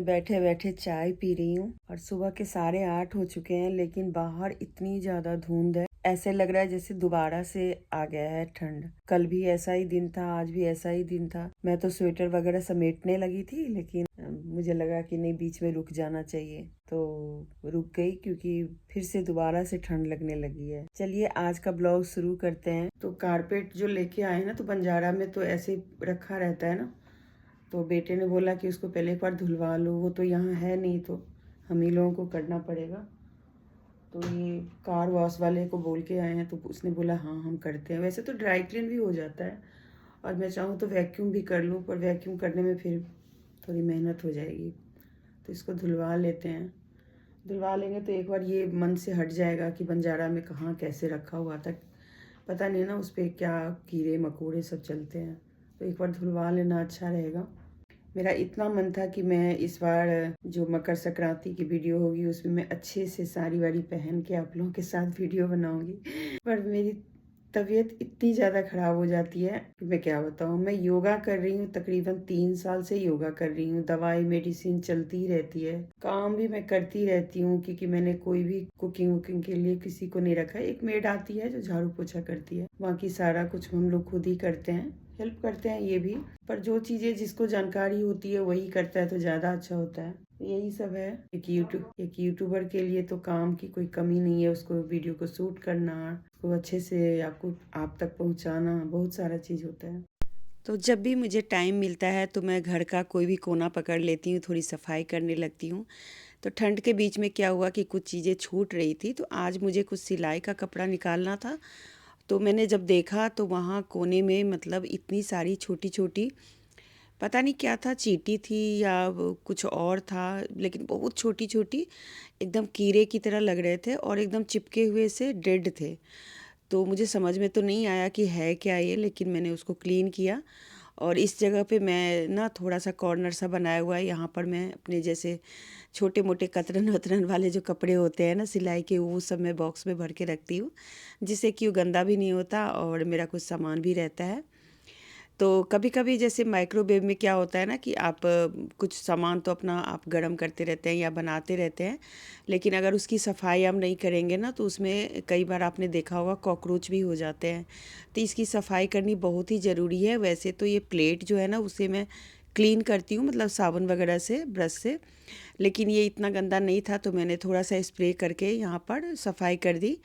बैठे बैठे चाय पी रही हूँ और सुबह के 8:30 हो चुके हैं, लेकिन बाहर इतनी ज्यादा धुंध है, ऐसे लग रहा है जैसे दोबारा से आ गया है ठंड। कल भी ऐसा ही दिन था, आज भी ऐसा ही दिन था। मैं तो स्वेटर वगैरह समेटने लगी थी, लेकिन मुझे लगा कि नहीं, बीच में रुक जाना चाहिए, तो रुक गई क्योंकि फिर से दोबारा से ठंड लगने लगी है। चलिए आज का ब्लॉग शुरू करते हैं। तो कारपेट जो लेके आए ना, तो बंजारा में तो ऐसे रखा रहता है ना, तो बेटे ने बोला कि उसको पहले एक बार धुलवा लो। वो तो यहाँ है नहीं, तो हम ही लोगों को करना पड़ेगा। तो ये कार वॉश वाले को बोल के आए हैं, तो उसने बोला हाँ हम करते हैं। वैसे तो ड्राई क्लीन भी हो जाता है, और मैं चाहूँ तो वैक्यूम भी कर लूँ, पर वैक्यूम करने में फिर थोड़ी मेहनत हो जाएगी। तो इसको धुलवा लेते हैं। धुलवा लेंगे तो एक बार ये मन से हट जाएगा कि बंजारा में कहाँ कैसे रखा हुआ था, पता नहीं ना उस पर क्या कीड़े मकोड़े सब चलते हैं। तो एक बार धुलवा लेना अच्छा रहेगा। मेरा इतना मन था कि मैं इस बार जो मकर संक्रांति की वीडियो होगी उसमें मैं अच्छे से साड़ी वाड़ी पहन के आप लोगों के साथ वीडियो बनाऊंगी, पर मेरी तबीयत इतनी ज़्यादा ख़राब हो जाती है कि मैं क्या बताऊँ। मैं योगा कर रही हूँ, तकरीबन 3 साल से योगा कर रही हूँ। दवाई मेडिसिन चलती ही रहती है, काम भी मैं करती रहती हूँ, क्योंकि मैंने कोई भी कुकिंग वुकिंग के लिए किसी को नहीं रखा है। एक मेड आती है जो झाड़ू पोछा करती है, बाकी सारा कुछ हम लोग खुद ही करते हैं, हेल्प करते हैं ये भी। पर जो चीज़ें जिसको जानकारी होती है वही करता है तो ज़्यादा अच्छा होता है। यही सब है। एक यूट्यूबर के लिए तो काम की कोई कमी नहीं है। उसको वीडियो को शूट करना, उसको अच्छे से आप तक पहुंचाना, बहुत सारा चीज़ होता है। तो जब भी मुझे टाइम मिलता है तो मैं घर का कोई भी कोना पकड़ लेती हूँ, थोड़ी सफाई करने लगती हूँ। तो ठंड के बीच में क्या हुआ कि कुछ चीज़ें छूट रही थी, तो आज मुझे कुछ सिलाई का कपड़ा निकालना था। तो मैंने जब देखा तो वहाँ कोने में मतलब इतनी सारी छोटी छोटी, पता नहीं क्या था, चींटी थी या कुछ और था, लेकिन बहुत छोटी छोटी, एकदम कीड़े की तरह लग रहे थे और एकदम चिपके हुए से डेड थे। तो मुझे समझ में तो नहीं आया कि है क्या ये, लेकिन मैंने उसको क्लीन किया। और इस जगह पे मैं ना थोड़ा सा कॉर्नर सा बनाया हुआ है, यहाँ पर मैं अपने जैसे छोटे मोटे कतरन वतरन वाले जो कपड़े होते हैं ना सिलाई के, वो सब मैं बॉक्स में भर के रखती हूँ, जिससे कि वो गंदा भी नहीं होता और मेरा कुछ सामान भी रहता है। तो कभी कभी जैसे माइक्रोवेव में क्या होता है ना कि आप कुछ सामान तो अपना आप गर्म करते रहते हैं या बनाते रहते हैं, लेकिन अगर उसकी सफाई हम नहीं करेंगे ना तो उसमें कई बार आपने देखा होगा कॉकरोच भी हो जाते हैं। तो इसकी सफाई करनी बहुत ही ज़रूरी है। वैसे तो ये प्लेट जो है ना उसे मैं क्लीन करती हूँ, मतलब साबुन वगैरह से, ब्रश से, लेकिन ये इतना गंदा नहीं था तो मैंने थोड़ा सा स्प्रे करके यहाँ पर सफाई कर दी।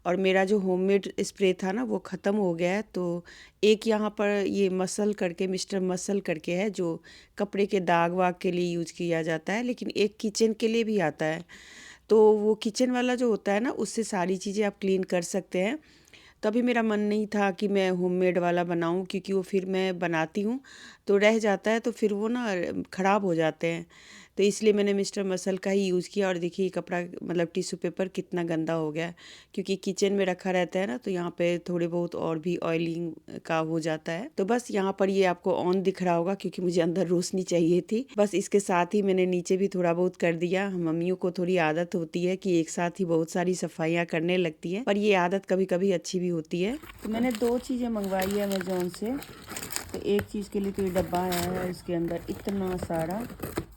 और मेरा जो होममेड स्प्रे था ना वो ख़त्म हो गया है। तो एक यहाँ पर ये मसल करके, मिस्टर मसल करके है, जो कपड़े के दाग वाग के लिए यूज किया जाता है, लेकिन एक किचन के लिए भी आता है। तो वो किचन वाला जो होता है ना उससे सारी चीज़ें आप क्लीन कर सकते हैं। तभी मेरा मन नहीं था कि मैं होममेड वाला बनाऊं, क्योंकि वो फिर मैं बनाती हूँ तो रह जाता है, तो फिर वो ना ख़राब हो जाते हैं। तो इसलिए मैंने मिस्टर मसल का ही यूज़ किया। और देखिए कपड़ा मतलब टिश्यू पेपर कितना गंदा हो गया है, क्योंकि किचन में रखा रहता है ना, तो यहाँ पे थोड़े बहुत और भी ऑयलिंग का हो जाता है। तो बस यहाँ पर ये आपको ऑन दिख रहा होगा क्योंकि मुझे अंदर रोशनी चाहिए थी। बस इसके साथ ही मैंने नीचे भी थोड़ा बहुत कर दिया। मम्मियों को थोड़ी आदत होती है कि एक साथ ही बहुत सारी सफाइयाँ करने लगती हैं, पर ये आदत कभी कभी अच्छी भी होती है। तो मैंने 2 चीज़ें मंगवाई है अमेजोन से। तो एक चीज़ के लिए तो ये डब्बा आया है, इसके अंदर इतना सारा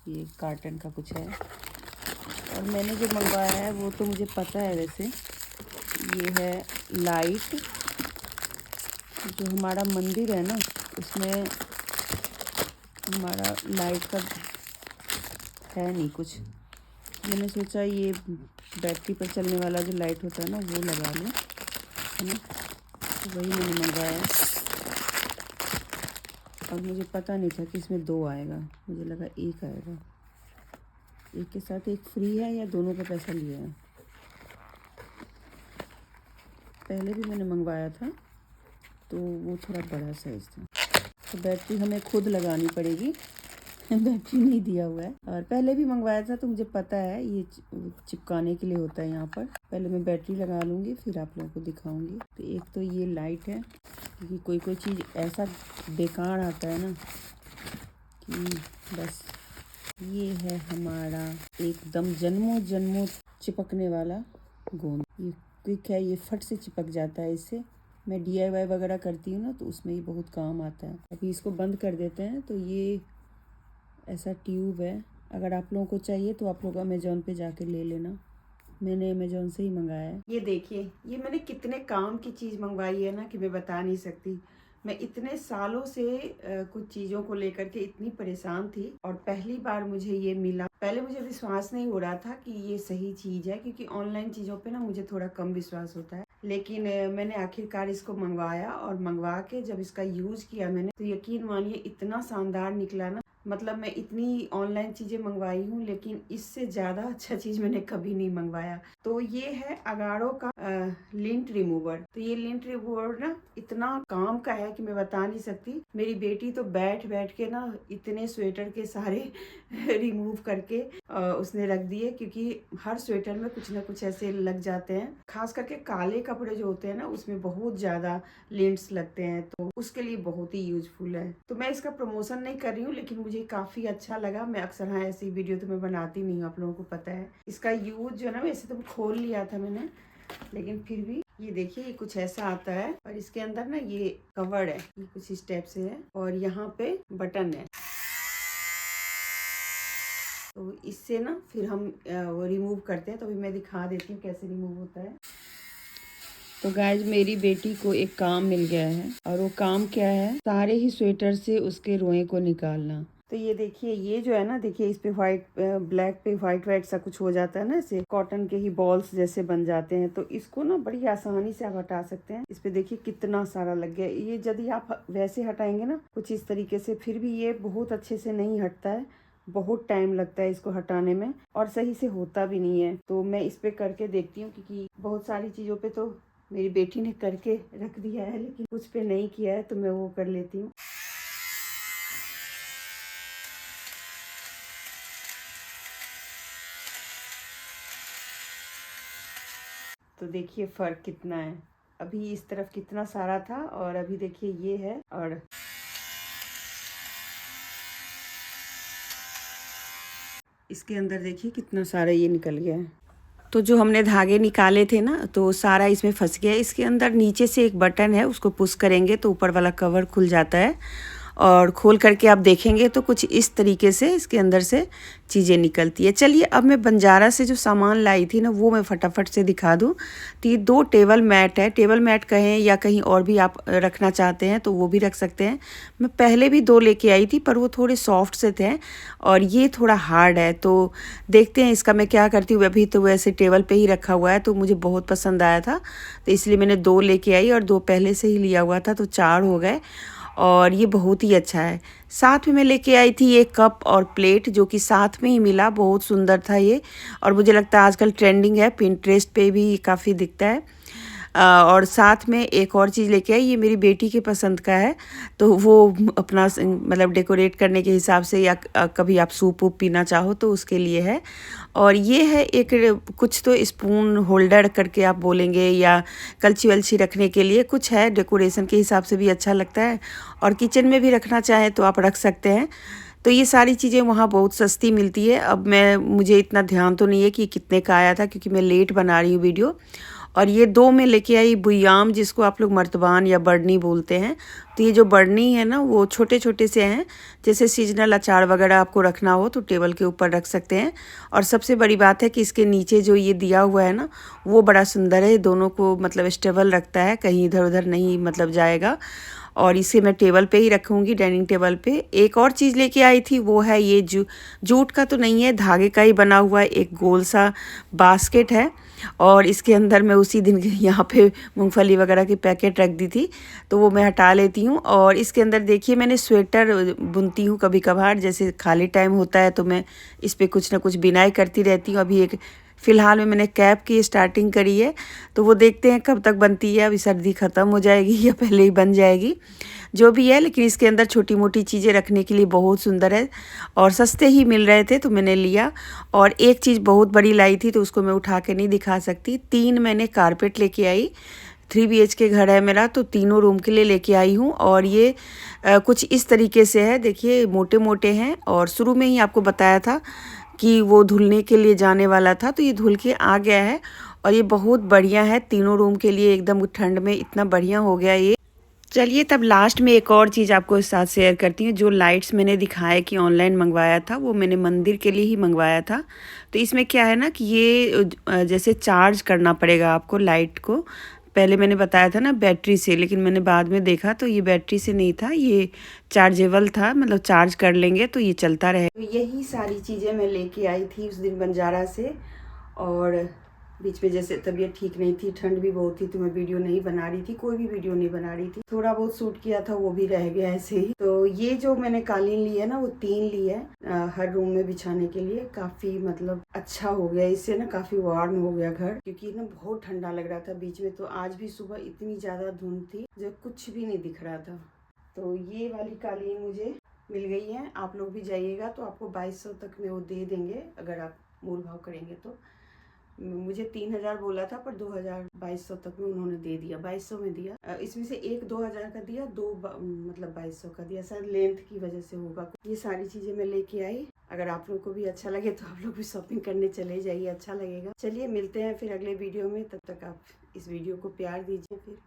ये कार्टन का कुछ है। और मैंने जो मंगवाया है वो तो मुझे पता है, वैसे ये है लाइट। जो हमारा मंदिर है ना उसमें हमारा लाइट का है नहीं कुछ। मैंने सोचा ये बैटरी पर चलने वाला जो लाइट होता है ना वो लगा लूँ, है ना। तो वही मैंने मंगवाया है। और मुझे पता नहीं था कि इसमें 2 आएगा, मुझे लगा 1 आएगा। एक के साथ एक फ्री है या दोनों का पैसा लिया है। पहले भी मैंने मंगवाया था तो वो थोड़ा बड़ा साइज़ था। तो बैटरी हमें खुद लगानी पड़ेगी, बैटरी नहीं दिया हुआ है। और पहले भी मंगवाया था तो मुझे पता है ये चिपकाने के लिए होता है यहाँ पर। पहले मैं बैटरी लगा लूँगी फिर आप लोगों को दिखाऊँगी। तो एक तो ये लाइट है, क्योंकि कोई चीज़ ऐसा बेकार आता है ना कि बस। ये है हमारा एकदम जन्मों जन्मों चिपकने वाला गोंद। ये क्विक है, ये फट से चिपक जाता है। इससे मैं DIY वगैरह करती हूँ ना तो उसमें ये बहुत काम आता है। अभी इसको बंद कर देते हैं। तो ये ऐसा ट्यूब है, अगर आप लोगों को चाहिए तो आप लोग अमेज़ॉन पे जाके ले लेना। मैंने अमेज़ॉन से ही मंगाया है। ये देखिए, ये मैंने कितने काम की चीज़ मंगवाई है ना कि मैं बता नहीं सकती। मैं इतने सालों से कुछ चीज़ों को लेकर के इतनी परेशान थी और पहली बार मुझे ये मिला। पहले मुझे विश्वास नहीं हो रहा था कि ये सही चीज़ है, क्योंकि ऑनलाइन चीज़ों पे ना मुझे थोड़ा कम विश्वास होता है। लेकिन मैंने आखिरकार इसको मंगवाया और मंगवा के जब इसका यूज़ किया मैंने, तो यकीन मानिए इतना शानदार निकला ना। मतलब मैं इतनी ऑनलाइन चीज़ें मंगवाई हूँ, लेकिन इससे ज़्यादा अच्छा चीज़ मैंने कभी नहीं मंगवाया। तो ये है अगारो का लिंट रिमूवर। तो ये लिंट रिमूवर ना इतना काम का है कि मैं बता नहीं सकती। मेरी बेटी तो बैठ बैठ के ना इतने स्वेटर के सारे रिमूव करके उसने रख दिए, क्योंकि हर स्वेटर में कुछ ना कुछ ऐसे लग जाते हैं। खास करके काले कपड़े जो होते हैं ना, उसमें बहुत ज़्यादा लिंट्स लगते हैं, तो उसके लिए बहुत ही यूजफुल है। तो मैं इसका प्रमोशन नहीं कर रही हूँ, लेकिन मुझे काफ़ी अच्छा लगा। मैं अक्सर हाँ ऐसी वीडियो तो मैं बनाती नहीं हूँ, आप लोगों को पता है। इसका यूज जो है ना, वैसे तो खोल लिया था मैंने, लेकिन फिर भी ये देखिए, ये कुछ ऐसा आता है और इसके अंदर ना ये कवर्ड है, ये कुछ इस टाइप से है और यहाँ पे बटन है। तो इससे ना फिर हम वो रिमूव करते हैं। तो अभी मैं दिखा देती हूँ कैसे रिमूव होता है। तो गाइज, मेरी बेटी को एक काम मिल गया है और वो काम क्या है, सारे ही स्वेटर से उसके रोए को निकालना। तो ये देखिए, ये जो है ना, देखिए इस पे व्हाइट ब्लैक पे व्हाइट व्हाइट सा कुछ हो जाता है ना, ऐसे कॉटन के ही बॉल्स जैसे बन जाते हैं। तो इसको ना बड़ी आसानी से आप हटा सकते हैं। इस पे देखिए कितना सारा लग गया। ये यदि आप वैसे हटाएंगे ना कुछ इस तरीके से, फिर भी ये बहुत अच्छे से नहीं हटता है। बहुत टाइम लगता है इसको हटाने में और सही से होता भी नहीं है। तो मैं इस पे करके देखती हूँ, क्योंकि बहुत सारी चीज़ों पे तो मेरी बेटी ने करके रख दिया है, लेकिन कुछ पे नहीं किया है, तो मैं वो कर लेती हूँ। तो देखिए फ़र्क कितना है। अभी इस तरफ कितना सारा था और अभी देखिए ये है, और इसके अंदर देखिए कितना सारा ये निकल गया है। तो जो हमने धागे निकाले थे ना, तो सारा इसमें फंस गया। इसके अंदर नीचे से एक बटन है, उसको पुश करेंगे तो ऊपर वाला कवर खुल जाता है और खोल करके आप देखेंगे तो कुछ इस तरीके से इसके अंदर से चीज़ें निकलती है। चलिए, अब मैं बंजारा से जो सामान लाई थी ना, वो मैं फटाफट से दिखा दूँ। तो ये 2 टेबल मैट है। टेबल मैट कहें या कहीं और भी आप रखना चाहते हैं तो वो भी रख सकते हैं। मैं पहले भी 2 लेके आई थी, पर वो थोड़े सॉफ्ट से थे और ये थोड़ा हार्ड है। तो देखते हैं इसका मैं क्या करती हूँ। अभी तो वैसे टेबल पे ही रखा हुआ है, तो मुझे बहुत पसंद आया था, तो इसलिए मैंने 2 लेके आई और 2 पहले से ही लिया हुआ था, तो 4 हो गए और ये बहुत ही अच्छा है। साथ में मैं लेके आई थी ये कप और प्लेट, जो कि साथ में ही मिला। बहुत सुंदर था ये, और मुझे लगता है आजकल ट्रेंडिंग है, पिंटरेस्ट पे भी काफ़ी दिखता है। और साथ में एक और चीज़ लेके आई, ये मेरी बेटी के पसंद का है, तो वो अपना मतलब डेकोरेट करने के हिसाब से, या कभी आप सूप वूप पीना चाहो तो उसके लिए है। और ये है एक कुछ तो स्पून होल्डर करके आप बोलेंगे, या कलछी वलछी रखने के लिए कुछ है। डेकोरेशन के हिसाब से भी अच्छा लगता है, और किचन में भी रखना चाहें तो आप रख सकते हैं। तो ये सारी चीज़ें वहाँ बहुत सस्ती मिलती है। अब मुझे इतना ध्यान तो नहीं है कि कितने का आया था, क्योंकि मैं लेट बना रही हूँ वीडियो। और ये 2 में लेके आई बुयाम, जिसको आप लोग मर्तबान या बर्नी बोलते हैं। तो ये जो बर्नी है ना, वो छोटे छोटे से हैं, जैसे सीजनल अचार वगैरह आपको रखना हो तो टेबल के ऊपर रख सकते हैं। और सबसे बड़ी बात है कि इसके नीचे जो ये दिया हुआ है ना, वो बड़ा सुंदर है। दोनों को मतलब स्टेबल रखता है, कहीं इधर उधर नहीं मतलब जाएगा। और इसे मैं टेबल पे ही रखूँगी, डाइनिंग टेबल पे। एक और चीज़ लेके आई थी, वो है ये जूट का तो नहीं है, धागे का ही बना हुआ एक गोल सा बास्केट है। और इसके अंदर मैं उसी दिन यहाँ पे मूंगफली वगैरह की पैकेट रख दी थी, तो वो मैं हटा लेती हूँ। और इसके अंदर देखिए, मैंने स्वेटर बुनती हूँ कभी कभार, जैसे खाली टाइम होता है तो मैं इस पर कुछ ना कुछ बिनाई करती रहती हूँ। अभी एक फ़िलहाल में मैंने कैप की स्टार्टिंग करी है, तो वो देखते हैं कब तक बनती है। अभी सर्दी ख़त्म हो जाएगी या पहले ही बन जाएगी, जो भी है। लेकिन इसके अंदर छोटी मोटी चीज़ें रखने के लिए बहुत सुंदर है, और सस्ते ही मिल रहे थे तो मैंने लिया। और एक चीज़ बहुत बड़ी लाई थी, तो उसको मैं उठा के नहीं दिखा सकती। 3 मैंने कारपेट लेके आई। 3 BHK घर है मेरा, तो तीनों रूम के लिए लेके आई हूँ। और ये कुछ इस तरीके से है, देखिए मोटे मोटे हैं। और शुरू में ही आपको बताया था कि वो धुलने के लिए जाने वाला था, तो ये धुल के आ गया है। और ये बहुत बढ़िया है तीनों रूम के लिए, एकदम ठंड में इतना बढ़िया हो गया ये। चलिए तब लास्ट में एक और चीज़ आपको साथ शेयर करती हूँ। जो लाइट्स मैंने दिखाया कि ऑनलाइन मंगवाया था, वो मैंने मंदिर के लिए ही मंगवाया था। तो इसमें क्या है ना कि ये जैसे चार्ज करना पड़ेगा आपको लाइट को। पहले मैंने बताया था ना बैटरी से, लेकिन मैंने बाद में देखा तो ये बैटरी से नहीं था, ये चार्जेबल था, मतलब चार्ज कर लेंगे तो ये चलता रहे। तो यही सारी चीज़ें मैं लेके आई थी उस दिन बंजारा से। और बीच में जैसे तबीयत ठीक नहीं थी, ठंड भी बहुत थी, तो मैं वीडियो नहीं बना रही थी, कोई भी वीडियो नहीं बना रही थी। थोड़ा बहुत शूट किया था, वो भी रह गया ऐसे ही। तो ये जो मैंने कालीन ली है ना, वो 3 ली है हर रूम में बिछाने के लिए। काफी मतलब अच्छा हो गया इससे ना, काफी वार्म हो गया घर, क्योंकि ना बहुत ठंडा लग रहा था बीच में। तो आज भी सुबह इतनी ज्यादा धुंध थी जब कुछ भी नहीं दिख रहा था। तो ये वाली कालीन मुझे मिल गई है। आप लोग भी जाइएगा तो आपको 2200 तक में वो दे देंगे, अगर आप मोल भाव करेंगे तो। मुझे 3000 बोला था, पर 2000 2200 तक में उन्होंने दे दिया, 2200 में दिया। इसमें से एक 2000 का दिया, दो मतलब 2200 का दिया। सर लेंथ की वजह से होगा। ये सारी चीजें मैं लेके आई। अगर आप लोग को भी अच्छा लगे तो आप लोग भी शॉपिंग करने चले जाइए, अच्छा लगेगा। चलिए मिलते हैं फिर अगले वीडियो में, तब तक आप इस वीडियो को प्यार दीजिए फिर।